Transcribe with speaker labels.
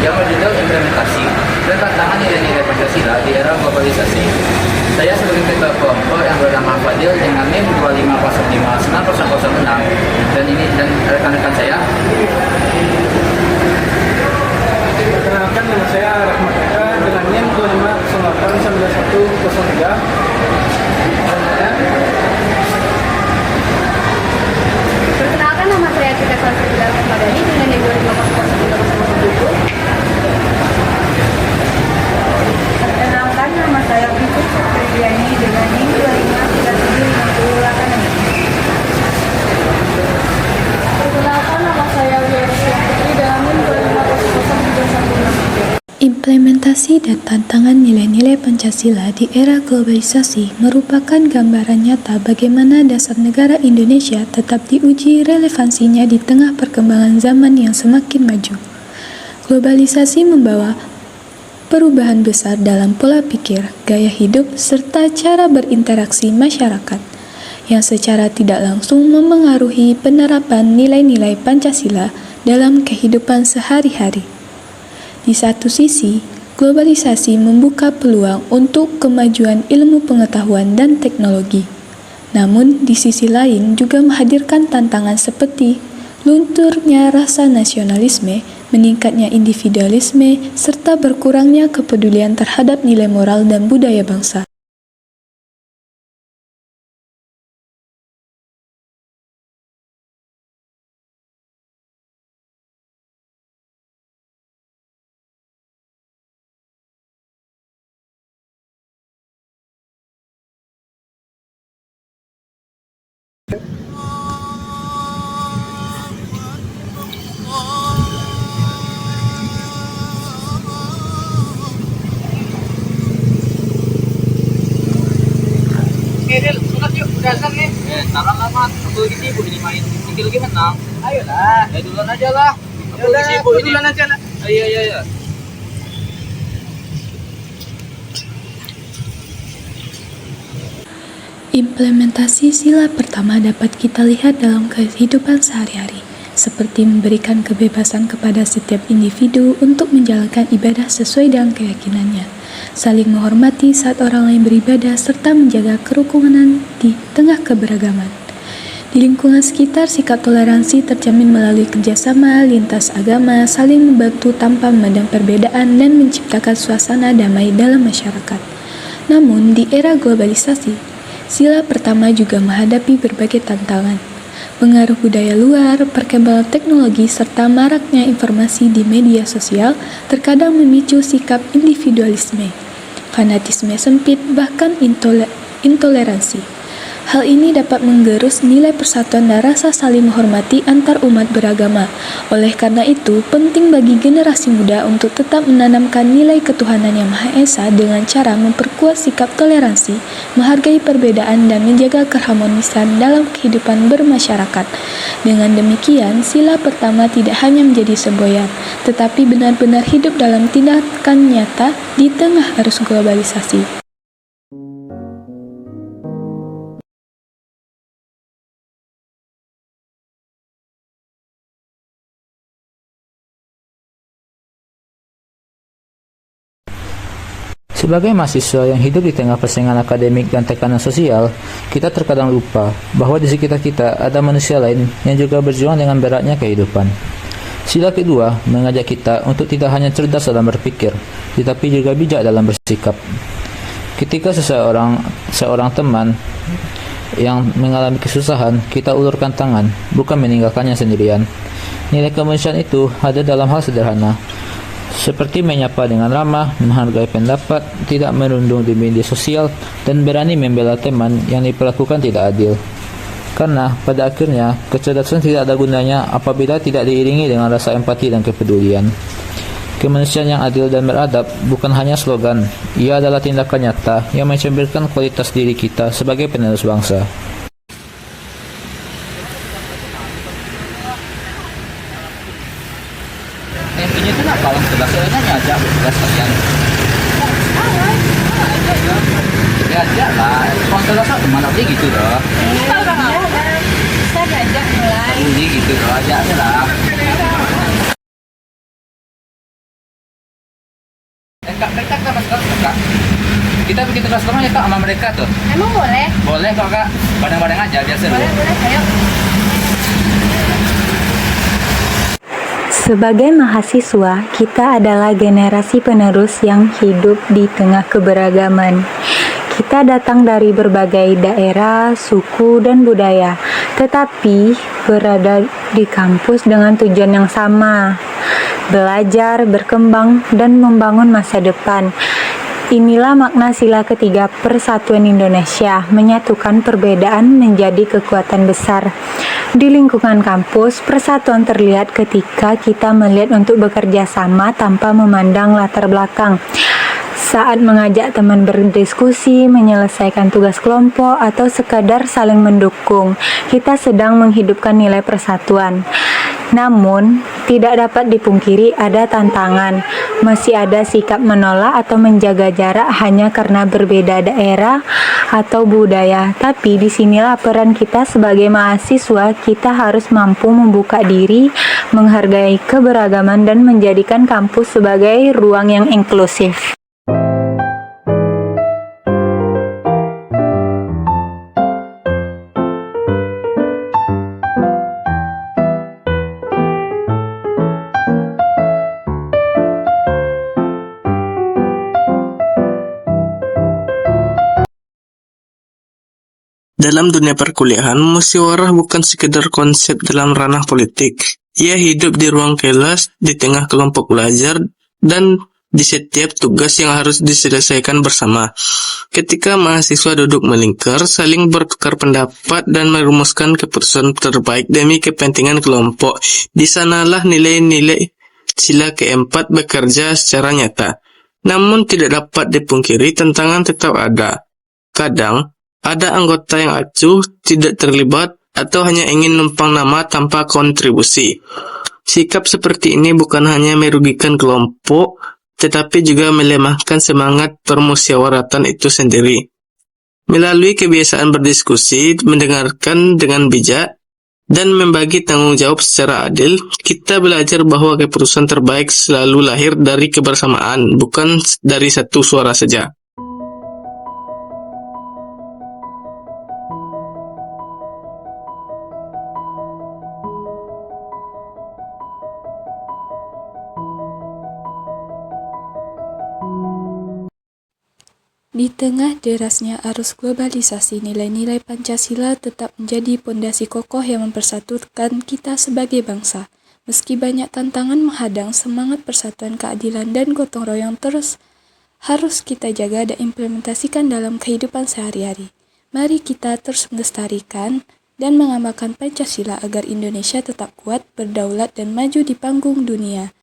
Speaker 1: yang berjudul Implementasi dan Tantangan Nilai-Nilai Pancasila di Era Globalisasi. Saya sebagai ketua kelompok yang bernama Fadil dengan NIM 250590006 dan rekan-rekan saya.
Speaker 2: Perkenalkan, nama saya Rahmat Eka dengan NIM 250089103.
Speaker 3: Perkenalkan, nama saya Cita Salsabila Madani dengan NIM 2501007. Perkenalkan, nama saya Biku Supriyani dengan NIM 25750. Perkenalkan, nama saya Wiyarusya Putri dengan NIM 2500316.
Speaker 4: Implementasi dan tantangan nilai-nilai Pancasila di era globalisasi merupakan gambaran nyata bagaimana dasar negara Indonesia tetap diuji relevansinya di tengah perkembangan zaman yang semakin maju. Globalisasi membawa perubahan besar dalam pola pikir, gaya hidup, serta cara berinteraksi masyarakat, yang secara tidak langsung memengaruhi penerapan nilai-nilai Pancasila dalam kehidupan sehari-hari. Di satu sisi, globalisasi membuka peluang untuk kemajuan ilmu pengetahuan dan teknologi. Namun, di sisi lain juga menghadirkan tantangan seperti lunturnya rasa nasionalisme, meningkatnya individualisme, serta berkurangnya kepedulian terhadap nilai moral dan budaya bangsa.
Speaker 1: Del, sunat yuk, udah azan nih. Taruh lama, aku lagi sibuk ini main. Dikit lagi menang. Ayolah. Ya duluan aja lah. Aku lagi sibuk ini. Duluan aja lah. Iya.
Speaker 4: Implementasi sila pertama dapat kita lihat dalam kehidupan sehari-hari, seperti memberikan kebebasan kepada setiap individu untuk menjalankan ibadah sesuai dengan keyakinannya, saling menghormati saat orang lain beribadah, serta menjaga kerukunan di tengah keberagaman. Di lingkungan sekitar, sikap toleransi terjamin melalui kerjasama lintas agama, saling membantu tanpa memandang perbedaan, dan menciptakan suasana damai dalam masyarakat. Namun, di era globalisasi, sila pertama juga menghadapi berbagai tantangan. Pengaruh budaya luar, perkembangan teknologi, serta maraknya informasi di media sosial terkadang memicu sikap individualisme, fanatisme sempit, bahkan intoleransi. Hal ini dapat menggerus nilai persatuan dan rasa saling menghormati antar umat beragama. Oleh karena itu, penting bagi generasi muda untuk tetap menanamkan nilai ketuhanan yang Maha Esa dengan cara memperkuat sikap toleransi, menghargai perbedaan, dan menjaga keharmonisan dalam kehidupan bermasyarakat. Dengan demikian, sila pertama tidak hanya menjadi semboyan, tetapi benar-benar hidup dalam tindakan nyata di tengah arus globalisasi.
Speaker 1: Sebagai mahasiswa yang hidup di tengah persaingan akademik dan tekanan sosial, kita terkadang lupa bahwa di sekitar kita ada manusia lain yang juga berjuang dengan beratnya kehidupan. Sila kedua mengajak kita untuk tidak hanya cerdas dalam berpikir, tetapi juga bijak dalam bersikap. Ketika seorang teman yang mengalami kesusahan, kita ulurkan tangan, bukan meninggalkannya sendirian. Nilai kemanusiaan itu ada dalam hal sederhana, seperti menyapa dengan ramah, menghargai pendapat, tidak merundung di media sosial, dan berani membela teman yang diperlakukan tidak adil. Karena pada akhirnya, kecerdasan tidak ada gunanya apabila tidak diiringi dengan rasa empati dan kepedulian. Kemanusiaan yang adil dan beradab bukan hanya slogan, ia adalah tindakan nyata yang mencerminkan kualitas diri kita sebagai penerus bangsa. Ini tuh nak kalau sudah selesai aja udah sekalian. Ya aja lah, kalau selesai kemana aja gitu loh.
Speaker 3: Bisa diajak mulai.
Speaker 1: Ini gitu loh aja lah. Kak, mereka kita masuk kelas Kak. Kita bikin tugas rumah ya Kak sama mereka tuh.
Speaker 3: Emang boleh?
Speaker 1: Boleh kok Kak, bareng-bareng aja biar seru.
Speaker 3: Boleh, ayo.
Speaker 4: Sebagai mahasiswa, kita adalah generasi penerus yang hidup di tengah keberagaman. Kita datang dari berbagai daerah, suku, dan budaya, tetapi berada di kampus dengan tujuan yang sama: belajar, berkembang, dan membangun masa depan. Inilah makna sila ketiga Persatuan Indonesia, menyatukan perbedaan menjadi kekuatan besar. Di lingkungan kampus, persatuan terlihat ketika kita melihat untuk bekerja sama tanpa memandang latar belakang. Saat mengajak teman berdiskusi, menyelesaikan tugas kelompok, atau sekadar saling mendukung, kita sedang menghidupkan nilai persatuan. Namun, tidak dapat dipungkiri ada tantangan. Masih ada sikap menolak atau menjaga jarak hanya karena berbeda daerah atau budaya. Tapi disinilah peran kita sebagai mahasiswa. Kita harus mampu membuka diri, menghargai keberagaman, dan menjadikan kampus sebagai ruang yang inklusif.
Speaker 2: Dalam dunia perkuliahan, musyawarah bukan sekedar konsep dalam ranah politik. Ia hidup di ruang kelas, di tengah kelompok belajar, dan di setiap tugas yang harus diselesaikan bersama. Ketika mahasiswa duduk melingkar, saling bertukar pendapat dan merumuskan keputusan terbaik demi kepentingan kelompok, di sanalah nilai-nilai sila keempat bekerja secara nyata. Namun tidak dapat dipungkiri, tantangan tetap ada. Kadang, ada anggota yang acuh, tidak terlibat, atau hanya ingin numpang nama tanpa kontribusi. Sikap seperti ini bukan hanya merugikan kelompok, tetapi juga melemahkan semangat permusyawaratan itu sendiri. Melalui kebiasaan berdiskusi, mendengarkan dengan bijak, dan membagi tanggung jawab secara adil, kita belajar bahwa keputusan terbaik selalu lahir dari kebersamaan, bukan dari satu suara saja.
Speaker 4: Di tengah derasnya arus globalisasi, nilai-nilai Pancasila tetap menjadi pondasi kokoh yang mempersatukan kita sebagai bangsa. Meski banyak tantangan menghadang, semangat persatuan, keadilan, dan gotong royong terus harus kita jaga dan implementasikan dalam kehidupan sehari-hari. Mari kita terus melestarikan dan mengamalkan Pancasila agar Indonesia tetap kuat, berdaulat, dan maju di panggung dunia.